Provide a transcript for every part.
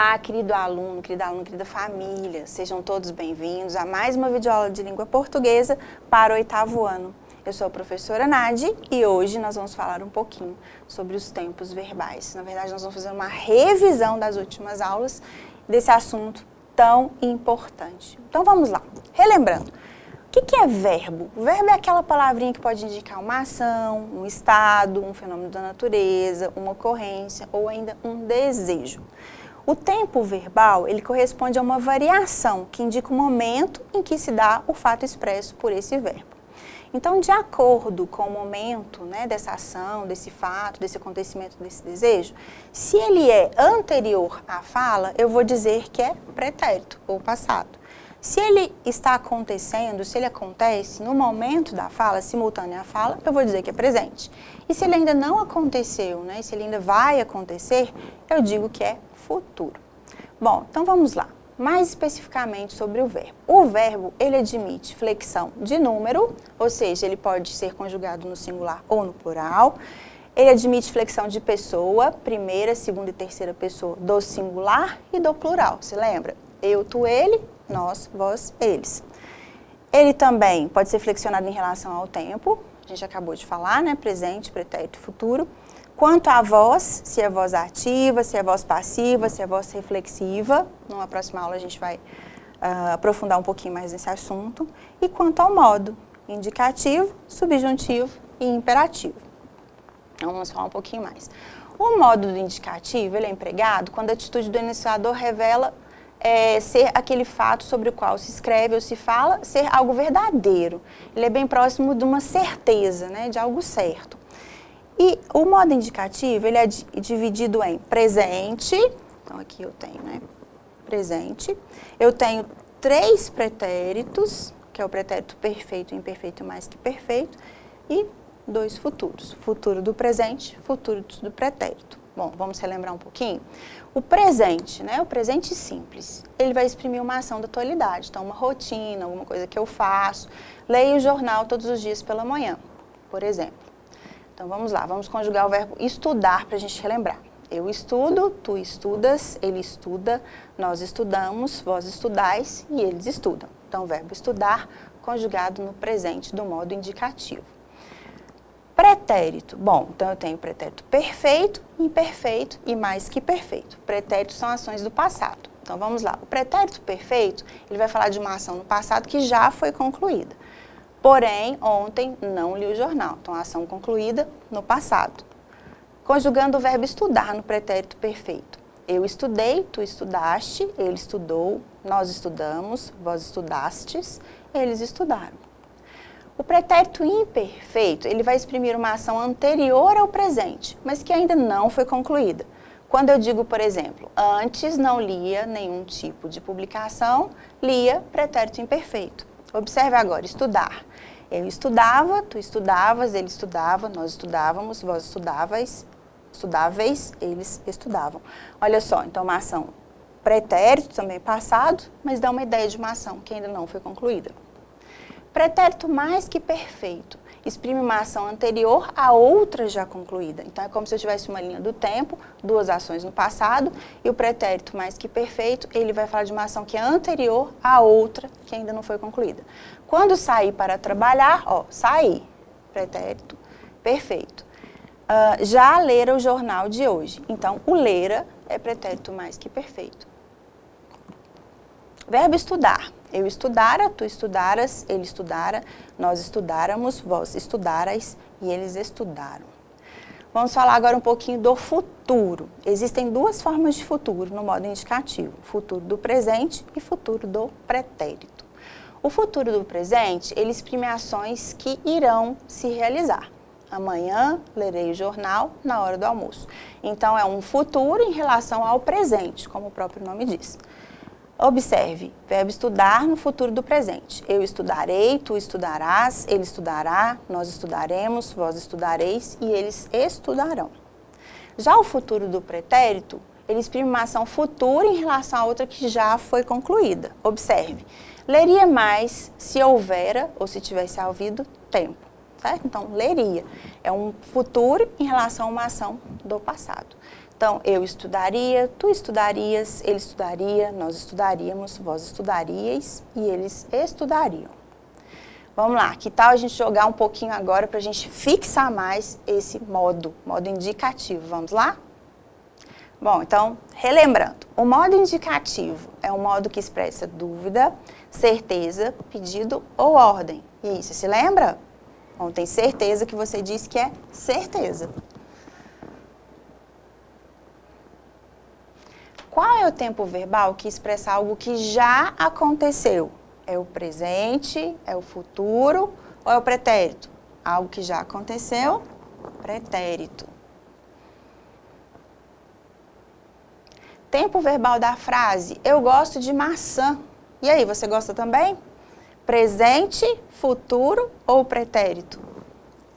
Olá, querido aluno, querida aluna, querida família. Sejam todos bem-vindos a mais uma videoaula de língua portuguesa para o 8º ano. Eu sou a professora Nadi e hoje nós vamos falar um pouquinho sobre os tempos verbais. Na verdade, nós vamos fazer uma revisão das últimas aulas desse assunto tão importante. Então vamos lá. Relembrando, o que é verbo? O verbo é aquela palavrinha que pode indicar uma ação, um estado, um fenômeno da natureza, uma ocorrência ou ainda um desejo. O tempo verbal, ele corresponde a uma variação que indica o momento em que se dá o fato expresso por esse verbo. Então, de acordo com o momento, né, dessa ação, desse fato, desse acontecimento, desse desejo, se ele é anterior à fala, eu vou dizer que é pretérito ou passado. Se ele está acontecendo, se ele acontece no momento da fala, simultânea à fala, eu vou dizer que é presente. E se ele ainda não aconteceu, né, se ele ainda vai acontecer, eu digo que é futuro. Bom, então vamos lá. Mais especificamente sobre o verbo. O verbo, ele admite flexão de número, ou seja, ele pode ser conjugado no singular ou no plural. Ele admite flexão de pessoa, primeira, segunda e terceira pessoa do singular e do plural. Você lembra? Eu, tu, ele, nós, vós, eles. Ele também pode ser flexionado em relação ao tempo. A gente acabou de falar, né? Presente, pretérito e futuro. Quanto à voz, se é voz ativa, se é voz passiva, se é voz reflexiva. Numa próxima aula a gente vai aprofundar um pouquinho mais nesse assunto. E quanto ao modo, indicativo, subjuntivo e imperativo. Então vamos falar um pouquinho mais. O modo do indicativo, ele é empregado quando a atitude do enunciador revela ser aquele fato sobre o qual se escreve ou se fala, ser algo verdadeiro. Ele é bem próximo de uma certeza, né, de algo certo. E o modo indicativo, ele é dividido em presente, então aqui eu tenho, né, presente. Eu tenho 3 pretéritos, que é o pretérito perfeito, imperfeito e mais que perfeito, e 2 futuros. Futuro do presente, futuro do pretérito. Bom, vamos relembrar um pouquinho? O presente, né, o presente simples, ele vai exprimir uma ação da atualidade, então uma rotina, alguma coisa que eu faço. Leio o jornal todos os dias pela manhã, por exemplo. Então vamos lá, vamos conjugar o verbo estudar para a gente relembrar. Eu estudo, tu estudas, ele estuda, nós estudamos, vós estudais e eles estudam. Então o verbo estudar conjugado no presente do modo indicativo. Pretérito. Bom, então eu tenho pretérito perfeito, imperfeito e mais que perfeito. Pretéritos são ações do passado. Então vamos lá. O pretérito perfeito, ele vai falar de uma ação no passado que já foi concluída. Porém, ontem não li o jornal. Então a ação concluída no passado. Conjugando o verbo estudar no pretérito perfeito. Eu estudei, tu estudaste, ele estudou, nós estudamos, vós estudastes, eles estudaram. O pretérito imperfeito, ele vai exprimir uma ação anterior ao presente, mas que ainda não foi concluída. Quando eu digo, por exemplo, antes não lia nenhum tipo de publicação, lia pretérito imperfeito. Observe agora, estudar. Eu estudava, tu estudavas, ele estudava, nós estudávamos, vós estudáveis, eles estudavam. Olha só, então uma ação pretérito também passado, mas dá uma ideia de uma ação que ainda não foi concluída. Pretérito mais que perfeito exprime uma ação anterior a outra já concluída. Então, é como se eu tivesse uma linha do tempo, 2 ações no passado, e o pretérito mais que perfeito, ele vai falar de uma ação que é anterior a outra que ainda não foi concluída. Quando sair para trabalhar, ó, sair, pretérito perfeito. Já lera o jornal de hoje. Então, o lera é pretérito mais que perfeito. Verbo estudar. Eu estudara, tu estudaras, ele estudara, nós estudáramos, vós estudarais e eles estudaram. Vamos falar agora um pouquinho do futuro. Existem 2 formas de futuro no modo indicativo. Futuro do presente e futuro do pretérito. O futuro do presente, ele exprime ações que irão se realizar. Amanhã lerei o jornal na hora do almoço. Então, é um futuro em relação ao presente, como o próprio nome diz. Observe, verbo estudar no futuro do presente. Eu estudarei, tu estudarás, ele estudará, nós estudaremos, vós estudareis e eles estudarão. Já o futuro do pretérito, ele exprime uma ação futura em relação a outra que já foi concluída. Observe, leria mais se houvera ou se tivesse havido tempo. Certo? Então, leria. É um futuro em relação a uma ação do passado. Então, eu estudaria, tu estudarias, ele estudaria, nós estudaríamos, vós estudariais e eles estudariam. Vamos lá, que tal a gente jogar um pouquinho agora para a gente fixar mais esse modo indicativo. Vamos lá? Bom, então, relembrando, o modo indicativo é um modo que expressa dúvida, certeza, pedido ou ordem. E aí, você se lembra? Bom, tem certeza que você disse que é certeza. Qual é o tempo verbal que expressa algo que já aconteceu? É o presente, é o futuro ou é o pretérito? Algo que já aconteceu, pretérito. Tempo verbal da frase, eu gosto de maçã. E aí, você gosta também? Presente, futuro ou pretérito?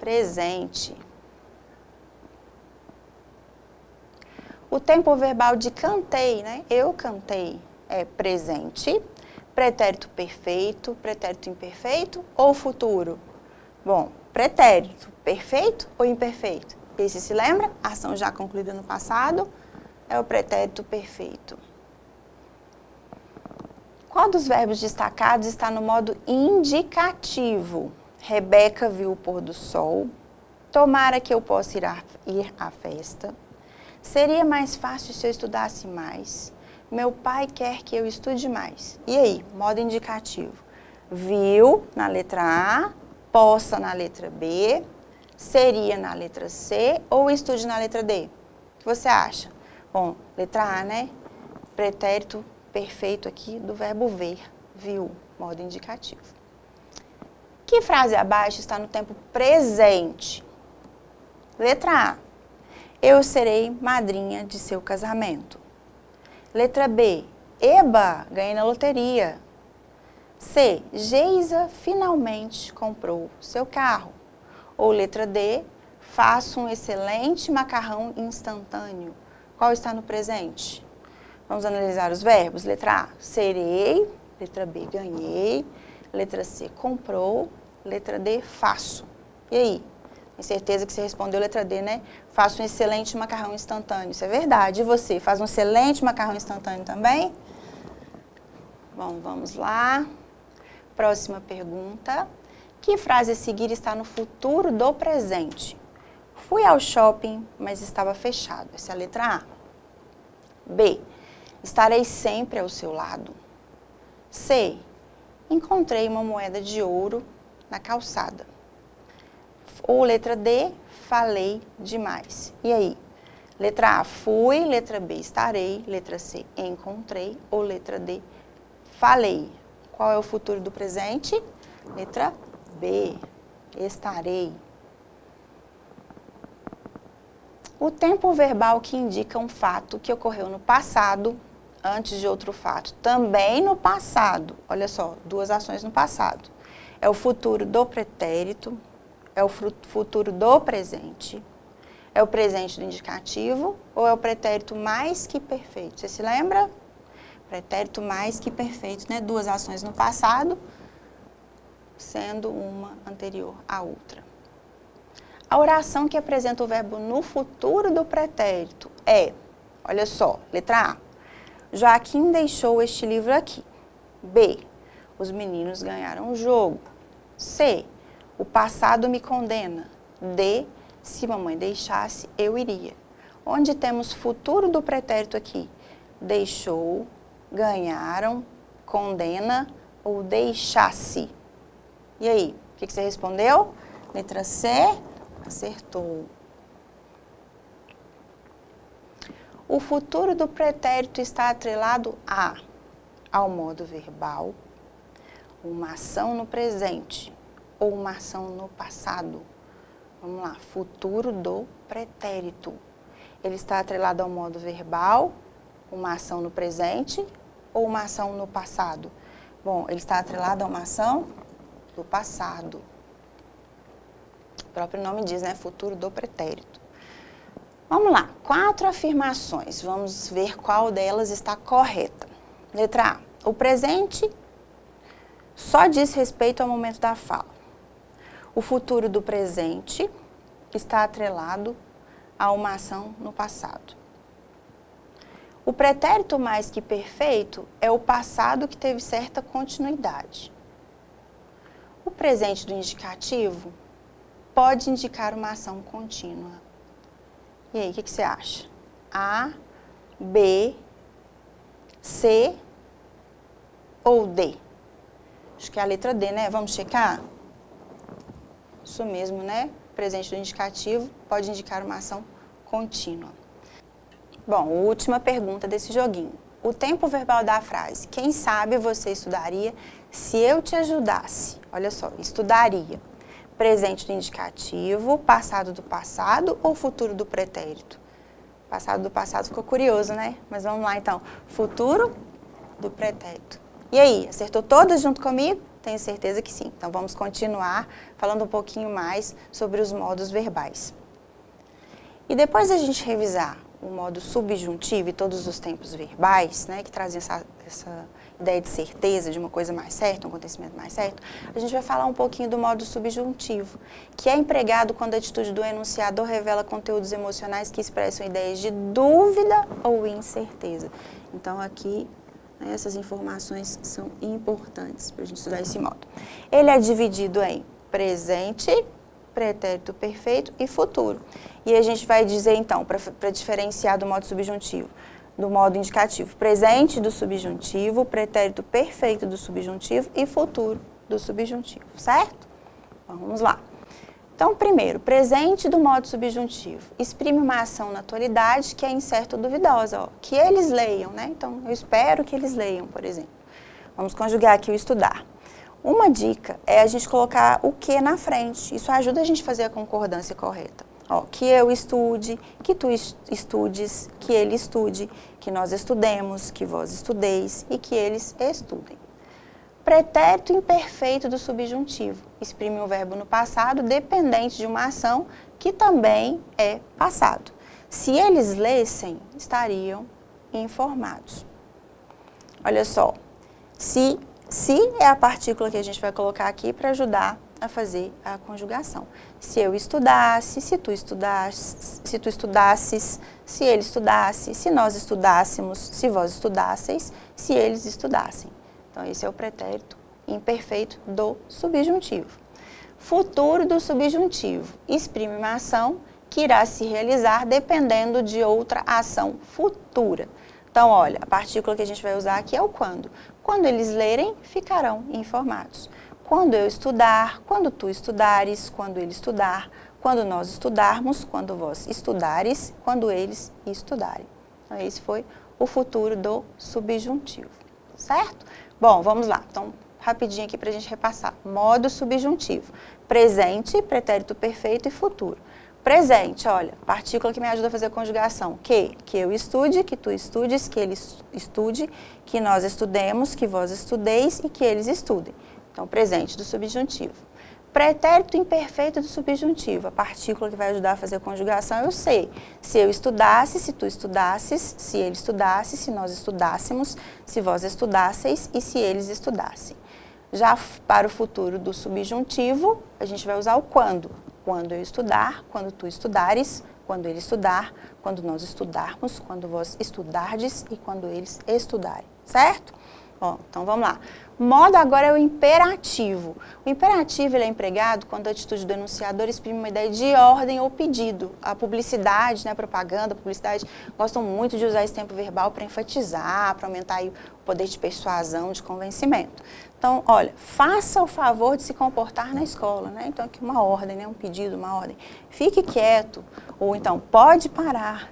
Presente. O tempo verbal de cantei, né? Eu cantei. É presente, pretérito perfeito, pretérito imperfeito ou futuro? Bom, pretérito perfeito ou imperfeito? Esse se lembra? Ação já concluída no passado é o pretérito perfeito. Qual dos verbos destacados está no modo indicativo? Rebeca viu o pôr do sol. Tomara que eu possa ir à festa. Seria mais fácil se eu estudasse mais. Meu pai quer que eu estude mais. E aí, modo indicativo. Viu na letra A, possa na letra B, seria na letra C ou estude na letra D? O que você acha? Bom, letra A, né? Pretérito perfeito aqui do verbo ver, viu, modo indicativo. Que frase abaixo está no tempo presente? Letra A. Eu serei madrinha de seu casamento. Letra B. Eba, ganhei na loteria. C. Geisa finalmente comprou seu carro. Ou letra D. Faço um excelente macarrão instantâneo. Qual está no presente? Vamos analisar os verbos. Letra A, serei. Letra B, ganhei. Letra C, comprou. Letra D, faço. E aí? Tenho certeza que você respondeu letra D, né? Faço um excelente macarrão instantâneo. Isso é verdade. E você, faz um excelente macarrão instantâneo também? Bom, vamos lá. Próxima pergunta. Que frase a seguir está no futuro do presente? Fui ao shopping, mas estava fechado. Essa é a letra A. B. Estarei sempre ao seu lado. C. Encontrei uma moeda de ouro na calçada. Ou letra D. Falei demais. E aí? Letra A. Fui. Letra B. Estarei. Letra C. Encontrei. Ou letra D. Falei. Qual é o futuro do presente? Letra B. Estarei. O tempo verbal que indica um fato que ocorreu no passado, antes de outro fato, também no passado. Olha só, duas ações no passado. É o futuro do pretérito, é o futuro do presente, é o presente do indicativo ou é o pretérito mais que perfeito? Você se lembra? Pretérito mais que perfeito, né? Duas ações no passado, sendo uma anterior à outra. A oração que apresenta o verbo no futuro do pretérito é, olha só, letra A. Joaquim deixou este livro aqui. B. Os meninos ganharam o jogo. C. O passado me condena. D. Se mamãe deixasse, eu iria. Onde temos futuro do pretérito aqui? Deixou, ganharam, condena ou deixasse. E aí, o que você respondeu? Letra C. Acertou. O futuro do pretérito está atrelado ao modo verbal, uma ação no presente ou uma ação no passado. Vamos lá, futuro do pretérito. Ele está atrelado ao modo verbal, uma ação no presente ou uma ação no passado? Bom, ele está atrelado a uma ação do passado. O próprio nome diz, né? Futuro do pretérito. Vamos lá, 4 afirmações. Vamos ver qual delas está correta. Letra A. O presente só diz respeito ao momento da fala. O futuro do presente está atrelado a uma ação no passado. O pretérito mais que perfeito é o passado que teve certa continuidade. O presente do indicativo pode indicar uma ação contínua. E aí, o que você acha? A, B, C ou D? Acho que é a letra D, né? Vamos checar? Isso mesmo, né? Presente do indicativo pode indicar uma ação contínua. Bom, última pergunta desse joguinho. O tempo verbal da frase, quem sabe você estudaria se eu te ajudasse? Olha só, estudaria. Presente do indicativo, passado do passado ou futuro do pretérito? Passado do passado ficou curioso, né? Mas vamos lá então. Futuro do pretérito. E aí, acertou todas junto comigo? Tenho certeza que sim. Então vamos continuar falando um pouquinho mais sobre os modos verbais. E depois da gente revisar o modo subjuntivo e todos os tempos verbais, né, que trazem essa ideia de certeza, de uma coisa mais certa, um acontecimento mais certo, a gente vai falar um pouquinho do modo subjuntivo, que é empregado quando a atitude do enunciador revela conteúdos emocionais que expressam ideias de dúvida ou incerteza. Então, aqui, né, essas informações são importantes para a gente estudar esse modo. Ele é dividido em presente, pretérito perfeito e futuro. E a gente vai dizer, então, para diferenciar do modo subjuntivo, do modo indicativo, presente do subjuntivo, pretérito perfeito do subjuntivo e futuro do subjuntivo, certo? Vamos lá. Então, primeiro, presente do modo subjuntivo, exprime uma ação na atualidade que é incerta ou duvidosa, ó, que eles leiam, né? Então, eu espero que eles leiam, por exemplo. Vamos conjugar aqui o estudar. Uma dica é a gente colocar o que na frente. Isso ajuda a gente a fazer a concordância correta. Ó, que eu estude, que tu estudes, que ele estude, que nós estudemos, que vós estudeis e que eles estudem. Pretérito imperfeito do subjuntivo. Exprime um verbo no passado dependente de uma ação que também é passado. Se eles lessem, estariam informados. Olha só, se é a partícula que a gente vai colocar aqui para ajudar a fazer a conjugação. Se eu estudasse, se tu estudasses, se ele estudasse, se nós estudássemos, se vós estudasseis, se eles estudassem. Então, esse é o pretérito imperfeito do subjuntivo. Futuro do subjuntivo. Exprime uma ação que irá se realizar dependendo de outra ação futura. Então, olha, a partícula que a gente vai usar aqui é o quando. Quando eles lerem, ficarão informados. Quando eu estudar, quando tu estudares, quando ele estudar, quando nós estudarmos, quando vós estudares, quando eles estudarem. Então, esse foi o futuro do subjuntivo, certo? Bom, vamos lá. Então, rapidinho aqui para a gente repassar. Modo subjuntivo. Presente, pretérito perfeito e futuro. Presente, olha, partícula que me ajuda a fazer a conjugação. Que eu estude, que tu estudes, que ele estude, que nós estudemos, que vós estudeis e que eles estudem. Então, presente do subjuntivo. Pretérito imperfeito do subjuntivo. A partícula que vai ajudar a fazer a conjugação é o se. Se eu estudasse, se tu estudasses, se ele estudasse, se nós estudássemos, se vós estudasseis e se eles estudassem. Já para o futuro do subjuntivo, a gente vai usar o quando. Quando eu estudar, quando tu estudares, quando ele estudar, quando nós estudarmos, quando vós estudardes e quando eles estudarem, certo? Bom, então vamos lá. Modo agora é o imperativo. O imperativo ele é empregado quando a atitude do enunciador exprime uma ideia de ordem ou pedido. A publicidade, né, a propaganda, a publicidade, gostam muito de usar esse tempo verbal para enfatizar, para aumentar aí o poder de persuasão, de convencimento. Então, olha, faça o favor de se comportar na escola, né? Então, aqui uma ordem, né? Um pedido, uma ordem. Fique quieto, ou então, pode parar.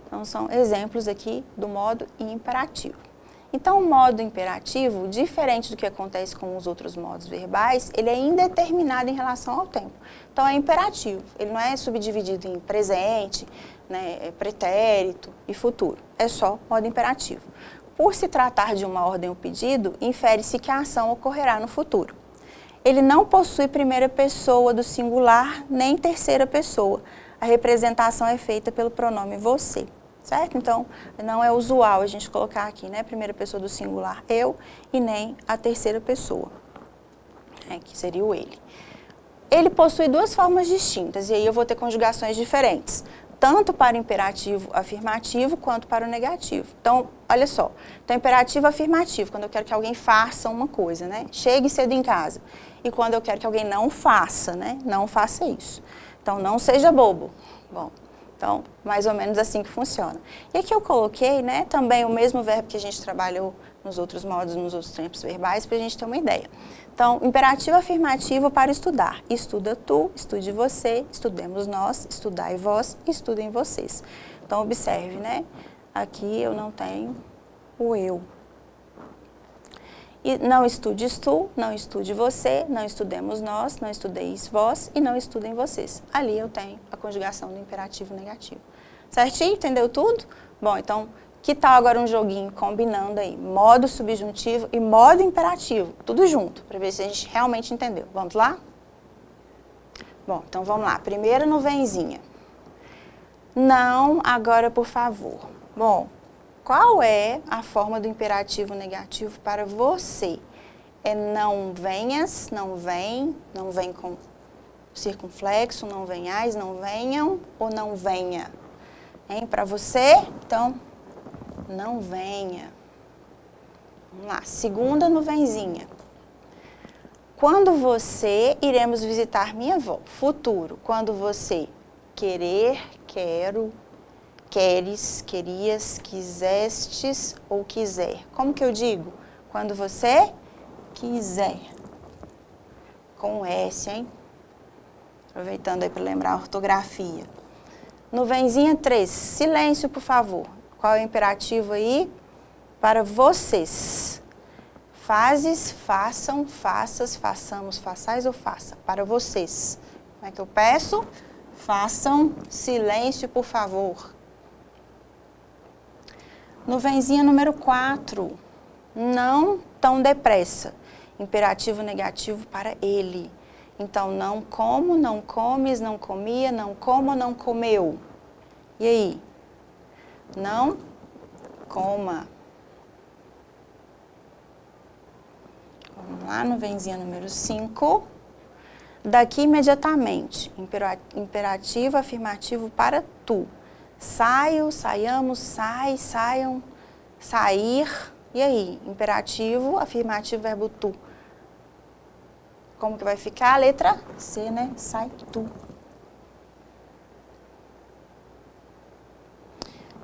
Então, são exemplos aqui do modo imperativo. Então, o modo imperativo, diferente do que acontece com os outros modos verbais, ele é indeterminado em relação ao tempo. Então, é imperativo. Ele não é subdividido em presente, né, pretérito e futuro. É só modo imperativo. Por se tratar de uma ordem ou pedido, infere-se que a ação ocorrerá no futuro. Ele não possui primeira pessoa do singular, nem terceira pessoa. A representação é feita pelo pronome você. Certo? Então, não é usual a gente colocar aqui, né, primeira pessoa do singular, eu, e nem a terceira pessoa, né, que seria o ele. Ele possui duas formas distintas, e aí eu vou ter conjugações diferentes. tanto para o imperativo afirmativo quanto para o negativo. Então, olha só, então imperativo afirmativo, quando eu quero que alguém faça uma coisa, né? Chegue cedo em casa. E quando eu quero que alguém não faça, né? Não faça isso. Então, não seja bobo. Bom, então, mais ou menos assim que funciona. E aqui eu coloquei, né, também o mesmo verbo que a gente trabalhou nos outros modos, nos outros tempos verbais, para a gente ter uma ideia. Então, imperativo afirmativo para estudar. Estuda tu, estude você, estudemos nós, estudai vós, estudem vocês. Então, observe, né? Aqui eu não tenho o eu. E não estudes tu, não estude você, não estudemos nós, não estudeis vós e não estudem vocês. Ali eu tenho a conjugação do imperativo negativo. Certinho? Entendeu tudo? Bom, então, que tal agora um joguinho combinando aí modo subjuntivo e modo imperativo, tudo junto, para ver se a gente realmente entendeu. Vamos lá? Bom, então vamos lá. Primeiro nuvenzinha. Não, agora por favor. Bom, qual é a forma do imperativo negativo para você? É não venhas, não vem com circunflexo, não venhais, não venham ou não venha? Hein? Para você, então, não venha. Vamos lá, segunda nuvenzinha. Quando você iremos visitar minha avó? Futuro, quando você querer, quero, queres, querias, quisestes ou quiser. Como que eu digo? Quando você quiser. Com S, hein? Aproveitando aí para lembrar a ortografia. Nuvenzinha 3. Silêncio, por favor. Qual é o imperativo aí? Para vocês. Fazes, façam, faças, façamos, façais ou faça. Para vocês. Como é que eu peço? Façam silêncio, por favor. Nuvenzinha número 4. Não tão depressa. Imperativo negativo para ele. Então, não como, não comes, não comia, não como, não comeu. E aí? Não coma. Vamos lá, nuvenzinha número 5. Daqui imediatamente. Imperativo afirmativo para tu. Saio, saiamos, sai, saiam, sair. E aí? Imperativo afirmativo verbo tu. Como que vai ficar? A letra C, né? Sai tu.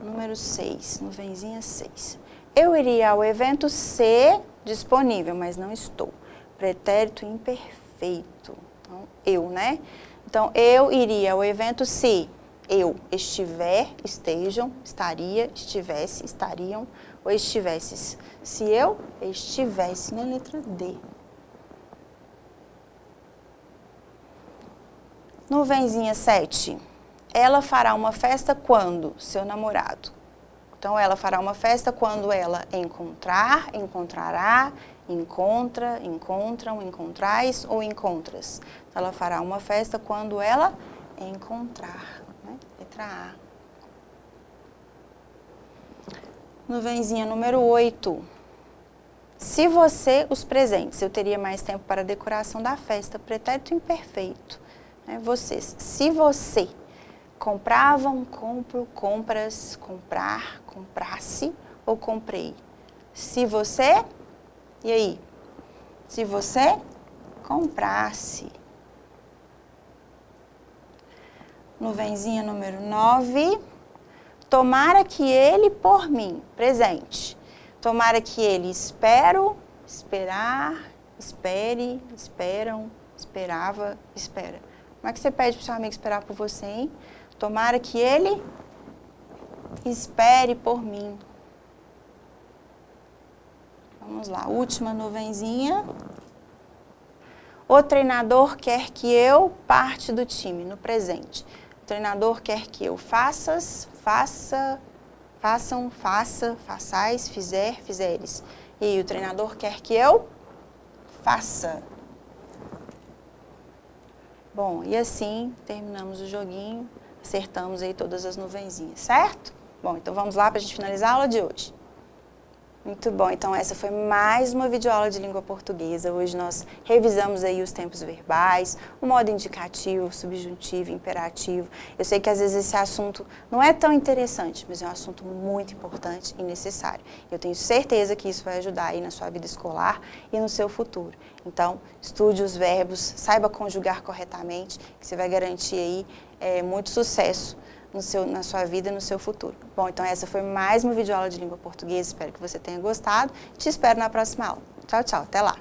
Número 6, nuvenzinha 6. Eu iria ao evento C disponível, mas não estou. Pretérito imperfeito. Então, eu, né? Então, eu iria ao evento se eu estiver, estejam, estaria, estivesse, estariam ou estivesses. Se eu estivesse, na letra D. Nuvenzinha 7. Ela fará uma festa quando? Seu namorado. Então, ela fará uma festa quando ela encontrar, encontrará, encontra, encontram, encontrais ou encontras. Então, ela fará uma festa quando ela encontrar. Né? Letra A. Nuvenzinha número 8. Se você os presentes, eu teria mais tempo para a decoração da festa. Pretérito imperfeito. Né? Vocês. Se você compravam, compro, compras, comprar, comprasse ou comprei. Se você, e aí? Se você comprasse. Nuvenzinha número 9. Tomara que ele por mim, presente. Tomara que ele espero, esperar, espere, esperam, esperava, espera. Como é que você pede para o seu amigo esperar por você, hein? Tomara que ele espere por mim. Vamos lá, última nuvenzinha. O treinador quer que eu parte do time, no presente. O treinador quer que eu faças, faça, façam, faça, façais, fizer, fizeres. E aí, o treinador quer que eu faça. Bom, e assim terminamos o joguinho. Acertamos aí todas as nuvenzinhas, certo? Bom, então vamos lá para a gente finalizar a aula de hoje. Muito bom, então essa foi mais uma videoaula de língua portuguesa. Hoje nós revisamos aí os tempos verbais, o modo indicativo, subjuntivo, imperativo. Eu sei que às vezes esse assunto não é tão interessante, mas é um assunto muito importante e necessário. Eu tenho certeza que isso vai ajudar aí na sua vida escolar e no seu futuro. Então, estude os verbos, saiba conjugar corretamente, que você vai garantir aí muito sucesso na sua vida e no seu futuro. Bom, então essa foi mais uma videoaula de língua portuguesa. Espero que você tenha gostado. Te espero na próxima aula. Tchau, tchau. Até lá.